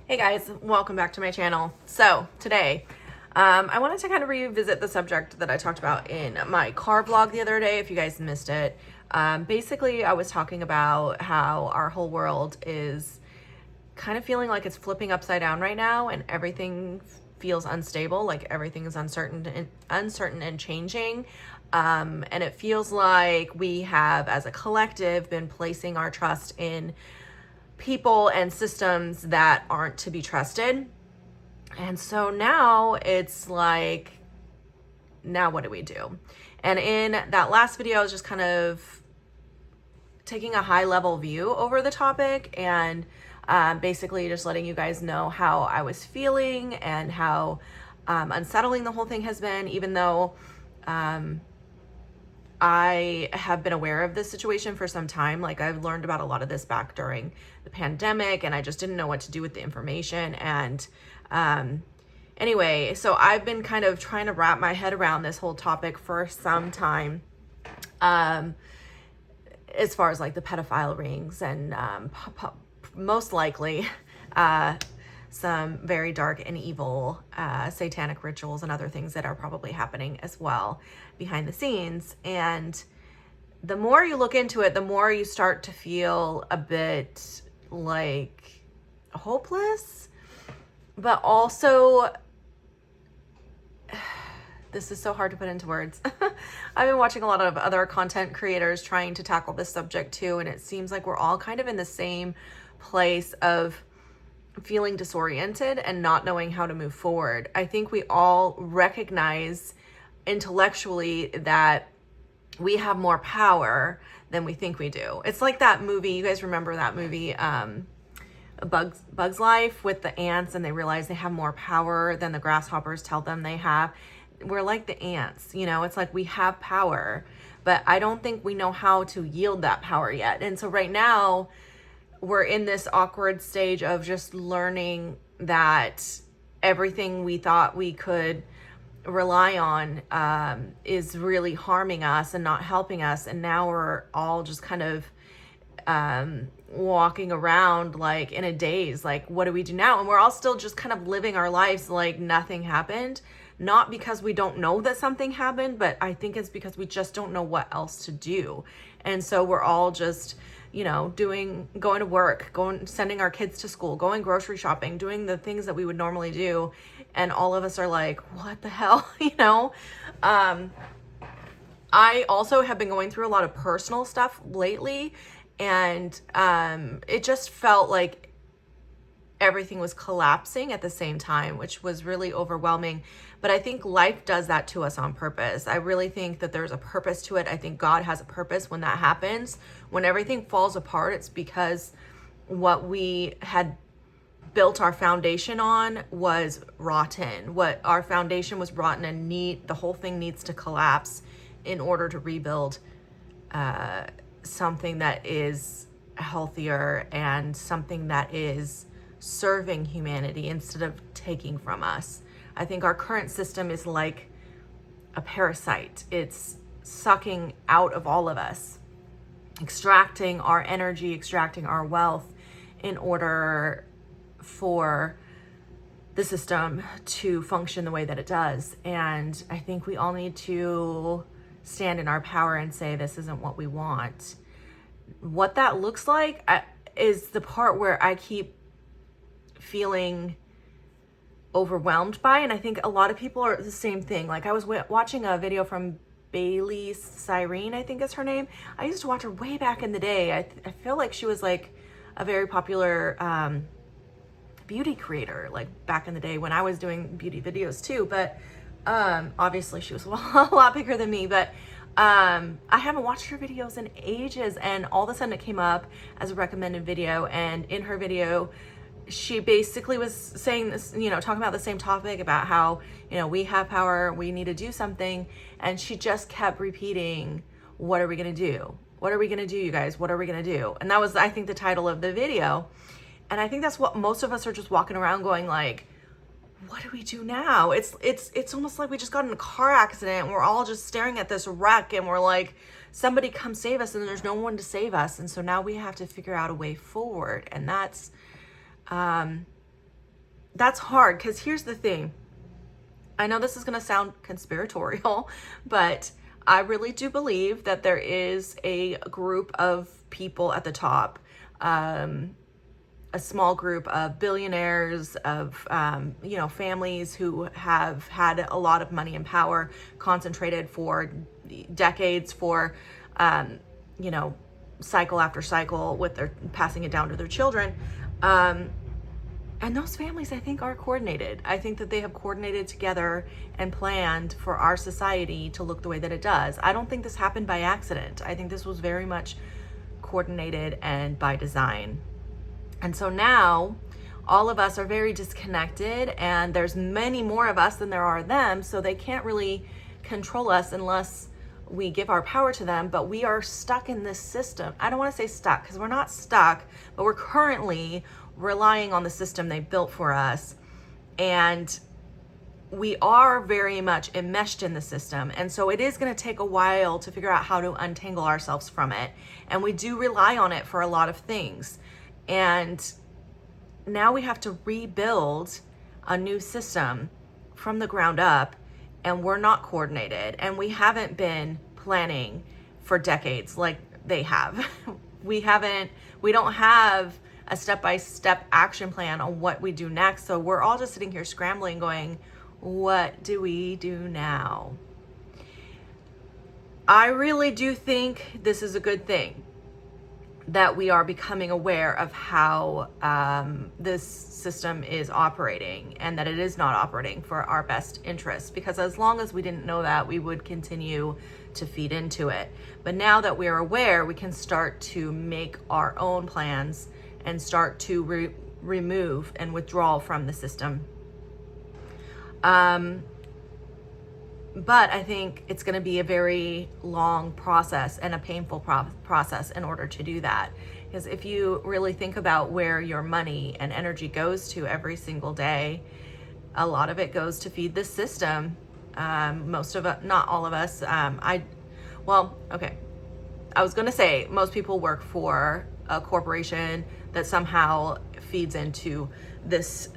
Hey guys, welcome back to my channel. So today, I wanted to kind of revisit the subject that I talked about in my car vlog the other day, if you guys missed it. Basically, I was talking about how our whole world is kind of feeling like it's flipping upside down right now, and everything feels unstable, like everything is uncertain and changing. And it feels like we have, as a collective, been placing our trust in people and systems that aren't to be trusted. And so now it's like, now what do we do? And in that last video, I was just kind of taking a high level view over the topic and basically just letting you guys know how I was feeling and how unsettling the whole thing has been, even though I have been aware of this situation for some time. Like, I've learned about a lot of this back during the pandemic, and I just didn't know what to do with the information. And anyway, so I've been kind of trying to wrap my head around this whole topic for some time, as far as like the pedophile rings and most likely some very dark and evil satanic rituals and other things that are probably happening as well behind the scenes. And the more you look into it, the more you start to feel a bit like hopeless, but also this is so hard to put into words. I've been watching a lot of other content creators trying to tackle this subject too, and it seems like we're all kind of in the same place of feeling disoriented and not knowing how to move forward. I think we all recognize intellectually that we have more power than we think we do. It's like that movie, you guys remember that movie, Bug's Life, with the ants, and they realize they have more power than the grasshoppers tell them they have. We're like the ants, you know, it's like we have power, but I don't think we know how to yield that power yet. And so right now we're in this awkward stage of just learning that everything we thought we could rely on is really harming us and not helping us. And now we're all just kind of walking around like in a daze, like, what do we do now? And we're all still just kind of living our lives like nothing happened. Not because we don't know that something happened, but I think it's because we just don't know what else to do. And so we're all just, you know, going to work, sending our kids to school, going grocery shopping, doing the things that we would normally do. And all of us are like, what the hell, you know? I also have been going through a lot of personal stuff lately, and it just felt like everything was collapsing at the same time, which was really overwhelming. But I think life does that to us on purpose. I really think that there's a purpose to it. I think God has a purpose when that happens. When everything falls apart, it's because what we had built our foundation on was rotten. What our foundation was rotten and the whole thing needs to collapse in order to rebuild something that is healthier and something that is serving humanity instead of taking from us. I think our current system is like a parasite. It's sucking out of all of us, extracting our energy, extracting our wealth in order for the system to function the way that it does. And I think we all need to stand in our power and say, this isn't what we want. What that looks like is the part where I keep feeling overwhelmed by, and I think a lot of people are the same thing. Like, I was watching a video from Bailey Cyrene, I think is her name. I used to watch her way back in the day. I feel like she was like a very popular beauty creator, like back in the day when I was doing beauty videos too. But obviously she was a lot bigger than me, but I haven't watched her videos in ages, and all of a sudden it came up as a recommended video. And in her video, she basically was saying this, you know, talking about the same topic about how, you know, we have power, we need to do something. And she just kept repeating, what are we going to do? What are we going to do, you guys? What are we going to do? And that was, I think, the title of the video. And I think that's what most of us are just walking around going like, what do we do now? It's almost like we just got in a car accident and we're all just staring at this wreck and we're like, somebody come save us, and there's no one to save us. And so now we have to figure out a way forward. And that's that's hard, because here's the thing. I know this is going to sound conspiratorial, but I really do believe that there is a group of people at the top, a small group of billionaires, of families who have had a lot of money and power concentrated for decades, for cycle after cycle, with their passing it down to their children. And those families, I think, are coordinated. I think that they have coordinated together and planned for our society to look the way that it does. I don't think this happened by accident. I think this was very much coordinated and by design. And so now all of us are very disconnected, and there's many more of us than there are them, so they can't really control us unless we give our power to them. But we are stuck in this system. I don't want to say stuck, because we're not stuck, but we're currently relying on the system they built for us, and we are very much enmeshed in the system. And so it is going to take a while to figure out how to untangle ourselves from it, and we do rely on it for a lot of things. And now we have to rebuild a new system from the ground up, and we're not coordinated, and we haven't been planning for decades like they have. We don't have a step-by-step action plan on what we do next. So we're all just sitting here scrambling going, what do we do now? I really do think this is a good thing, that we are becoming aware of how this system is operating, and that it is not operating for our best interests. Because as long as we didn't know that, we would continue to feed into it. But now that we are aware, we can start to make our own plans and start to remove and withdraw from the system. But I think it's going to be a very long process and a painful process in order to do that. Because if you really think about where your money and energy goes to every single day, a lot of it goes to feed this system. Most of it, not all of us. I was going to say most people work for a corporation that somehow feeds into this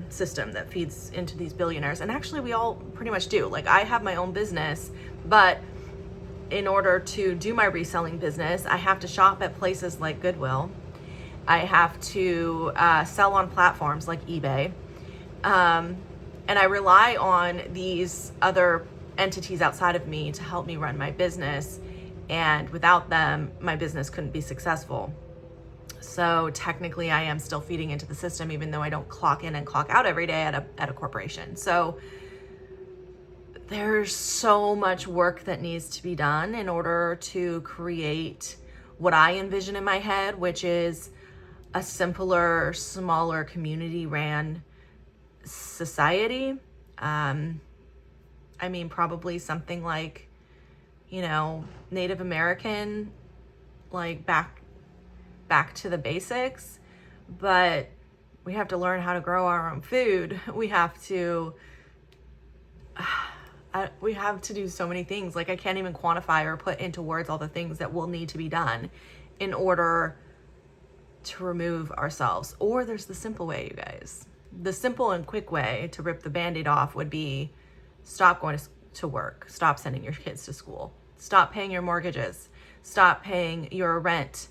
system, that feeds into these billionaires. And actually we all pretty much do. Like, I have my own business, but in order to do my reselling business, I have to shop at places like Goodwill. I have to sell on platforms like eBay. And I rely on these other entities outside of me to help me run my business. And without them, my business couldn't be successful. So technically I am still feeding into the system, even though I don't clock in and clock out every day at a corporation. So there's so much work that needs to be done in order to create what I envision in my head, which is a simpler, smaller, community-ran society. Probably something like, Native American, like back to the basics. But we have to learn how to grow our own food. We have to do so many things. Like, I can't even quantify or put into words all the things that will need to be done in order to remove ourselves. Or there's the simple way, you guys. The simple and quick way to rip the Band-Aid off would be stop going to work, stop sending your kids to school, stop paying your mortgages, stop paying your rent,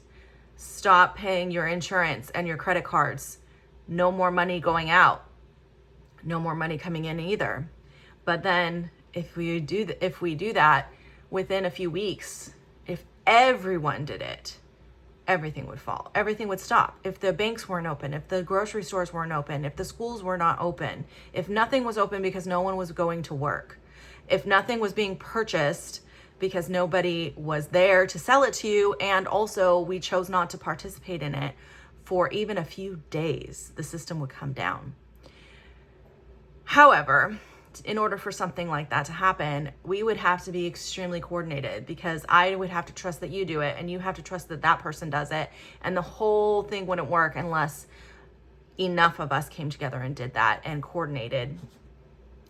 stop paying your insurance and your credit cards. No more money going out, no more money coming in either. But then if we do that within a few weeks, if everyone did it, everything would fall. Everything would stop. If the banks weren't open, if the grocery stores weren't open, if the schools were not open, if nothing was open because no one was going to work, if nothing was being purchased because nobody was there to sell it to you, and also we chose not to participate in it for even a few days, the system would come down. However, in order for something like that to happen, we would have to be extremely coordinated, because I would have to trust that you do it, and you have to trust that that person does it, and the whole thing wouldn't work unless enough of us came together and did that and coordinated.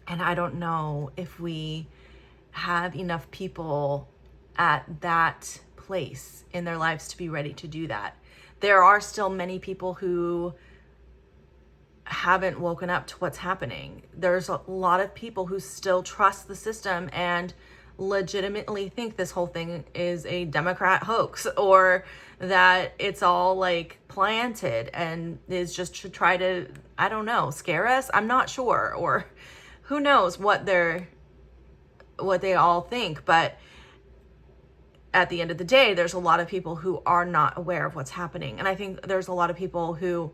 And I don't know if we have enough people at that place in their lives to be ready to do that. There are still many people who haven't woken up to what's happening. There's a lot of people who still trust the system and legitimately think this whole thing is a Democrat hoax, or that it's all like planted and is just to try to, I don't know, scare us. I'm not sure, or who knows what they all think. But at the end of the day, there's a lot of people who are not aware of what's happening. And I think there's a lot of people who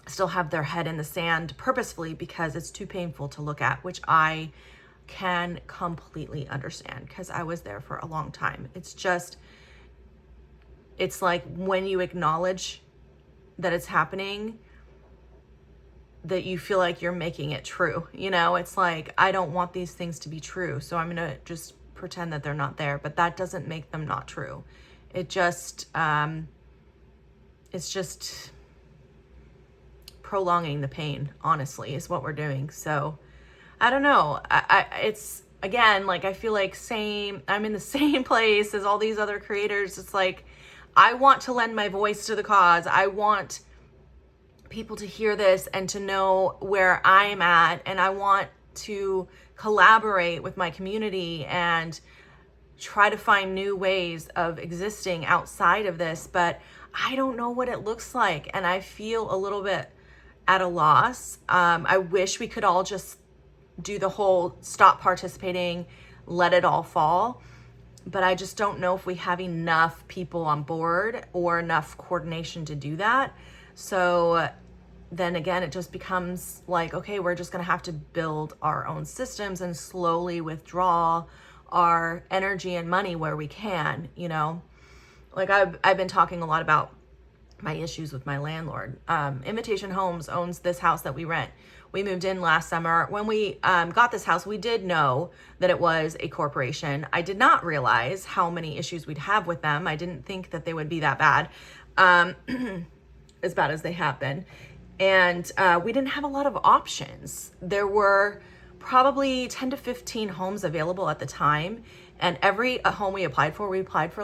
still have their head in the sand purposefully because it's too painful to look at, which I can completely understand because I was there for a long time. It's like when you acknowledge that it's happening, that you feel like you're making it true. It's like, I don't want these things to be true, so I'm going to just pretend that they're not there, but that doesn't make them not true. It's just prolonging the pain, honestly, is what we're doing. So I don't know. It's, again, like, I feel like I'm in the same place as all these other creators. It's like, I want to lend my voice to the cause. I want people to hear this and to know where I'm at, and I want to collaborate with my community and try to find new ways of existing outside of this, but I don't know what it looks like, and I feel a little bit at a loss. I wish we could all just do the whole stop participating, let it all fall, but I just don't know if we have enough people on board or enough coordination to do that. So then again, it just becomes like, okay, we're just going to have to build our own systems and slowly withdraw our energy and money where we can, Like I've been talking a lot about my issues with my landlord. Invitation Homes owns this house that we rent. We moved in last summer. When we got this house, we did know that it was a corporation. I did not realize how many issues we'd have with them. I didn't think that they would be that bad, as bad as they have been. And we didn't have a lot of options. There were probably 10 to 15 homes available at the time. And every home we applied for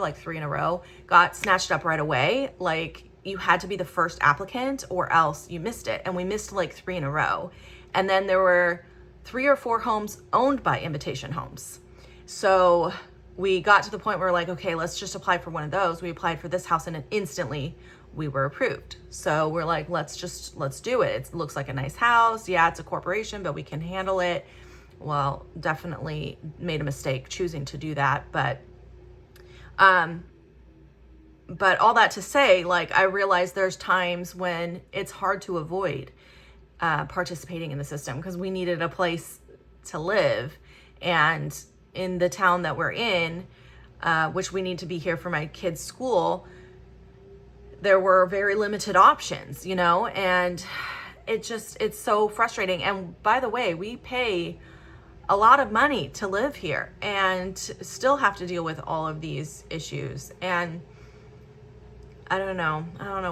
like 3 in a row, got snatched up right away. Like, you had to be the first applicant or else you missed it. And we missed like 3 in a row. And then there were 3 or 4 homes owned by Invitation Homes. So we got to the point where we're like, okay, let's just apply for one of those. We applied for this house and instantly we were approved. So we're like, let's do it. It looks like a nice house. Yeah, it's a corporation, but we can handle it. Well, definitely made a mistake choosing to do that. But all that to say, like, I realize there's times when it's hard to avoid participating in the system because we needed a place to live. And in the town that we're in, which we need to be here for my kids' school, there were very limited options, and it's so frustrating. And by the way, we pay a lot of money to live here and still have to deal with all of these issues. And I don't know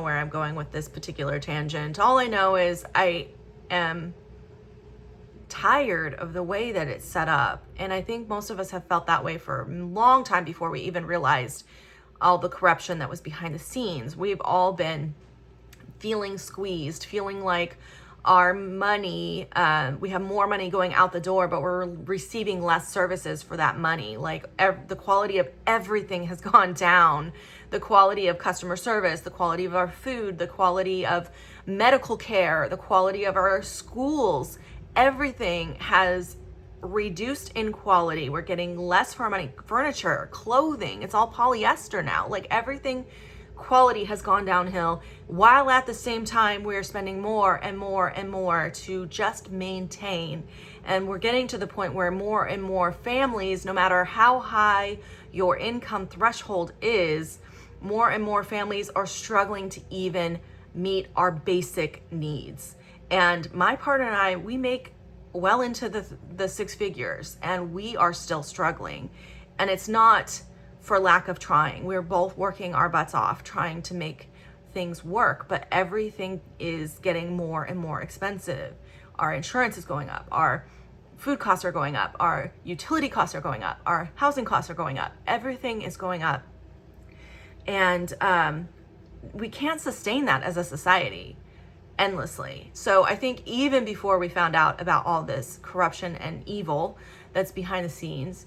where I'm going with this particular tangent. All I know is I am tired of the way that it's set up. And I think most of us have felt that way for a long time before we even realized all the corruption that was behind the scenes. We've all been feeling squeezed, feeling like our money, we have more money going out the door, but we're receiving less services for that money. Like the quality of everything has gone down. The quality of customer service, the quality of our food, the quality of medical care, the quality of our schools, everything has reduced in quality. We're getting less for our money. Furniture, clothing, it's all polyester now. Like everything, quality has gone downhill, while at the same time we're spending more and more and more to just maintain. And we're getting to the point where more and more families, no matter how high your income threshold is, more and more families are struggling to even meet our basic needs. And my partner and I, we make well into the 6 figures, and we are still struggling. And it's not for lack of trying. We're both working our butts off trying to make things work, but everything is getting more and more expensive. Our insurance is going up, our food costs are going up, our utility costs are going up, our housing costs are going up. Everything is going up. And we can't sustain that as a society. endlessly. So I think even before we found out about all this corruption and evil that's behind the scenes,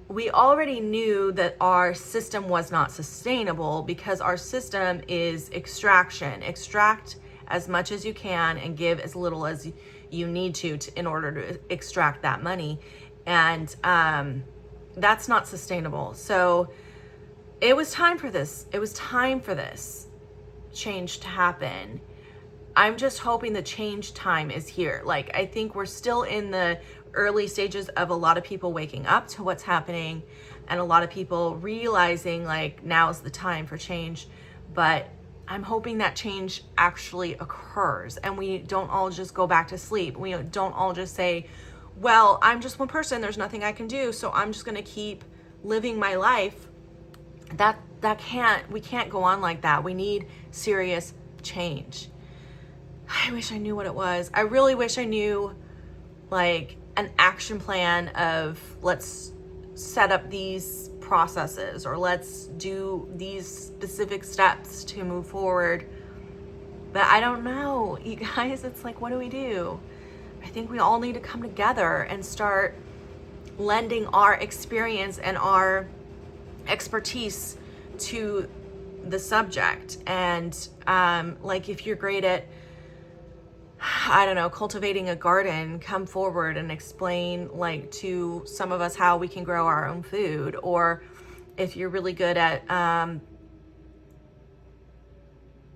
we already knew that our system was not sustainable, because our system is extraction. Extract as much as you can and give as little as you need to in order to extract that money. And that's not sustainable. So it was time for this. It was time for this change to happen. I'm just hoping the change time is here. Like, I think we're still in the early stages of a lot of people waking up to what's happening, and a lot of people realizing like now's the time for change. But I'm hoping that change actually occurs, and we don't all just go back to sleep. We don't all just say, well, I'm just one person, there's nothing I can do, so I'm just gonna keep living my life. We can't go on like that. We need serious change. I wish I knew what it was. I really wish I knew like an action plan of, let's set up these processes, or let's do these specific steps to move forward. But I don't know, you guys. It's like, what do we do? I think we all need to come together and start lending our experience and our expertise to the subject. And like, if you're great at, I don't know, cultivating a garden, come forward and explain like to some of us how we can grow our own food. Or if you're really good at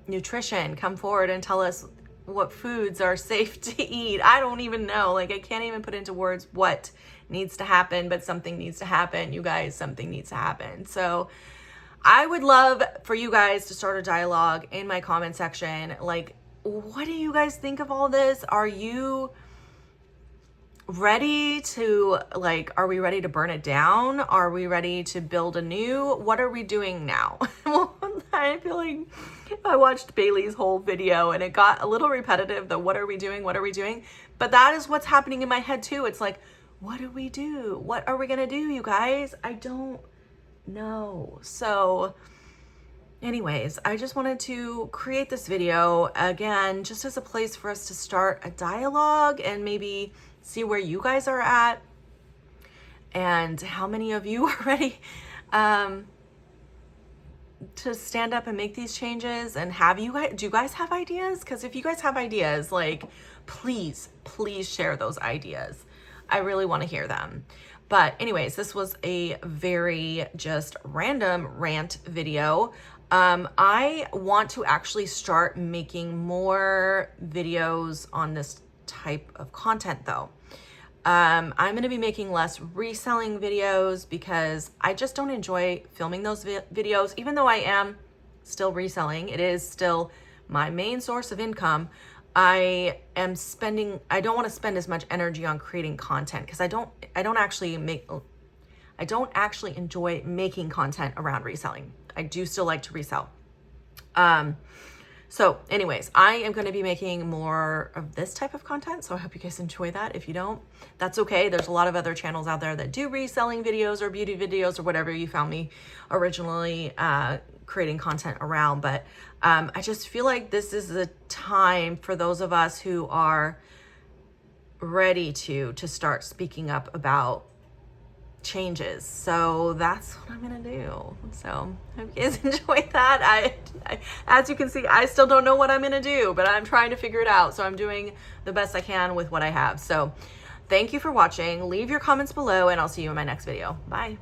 nutrition, come forward and tell us what foods are safe to eat. I don't even know. Like, I can't even put into words what needs to happen, but something needs to happen. You guys, something needs to happen. So I would love for you guys to start a dialogue in my comment section. Like, what do you guys think of all this? Are you ready to, like, are we ready to burn it down? Are we ready to build anew? What are we doing now? Well, I feel like I watched Bailey's whole video and it got a little repetitive, the what are we doing? What are we doing? But that is what's happening in my head too. It's like, what do we do? What are we gonna do, you guys? I don't know. So anyways, I just wanted to create this video again, just as a place for us to start a dialogue and maybe see where you guys are at and how many of you are ready to stand up and make these changes. And do you guys have ideas? Because if you guys have ideas, like, please share those ideas. I really want to hear them. But anyways, this was a very just random rant video. I want to actually start making more videos on this type of content though. I'm going to be making less reselling videos because I just don't enjoy filming those videos. Even though I am still reselling, it is still my main source of income. I don't want to spend as much energy on creating content because I don't actually enjoy making content around reselling. I do still like to resell. So anyways, I am going to be making more of this type of content. So I hope you guys enjoy that. If you don't, that's okay. There's a lot of other channels out there that do reselling videos or beauty videos or whatever you found me originally creating content around. But I just feel like this is the time for those of us who are ready to start speaking up about changes. So that's what I'm gonna do. So I hope you guys enjoy that. I as you can see, I still don't know what I'm gonna do, but I'm trying to figure it out. So I'm doing the best I can with what I have. So thank you for watching. Leave your comments below and I'll see you in my next video. Bye.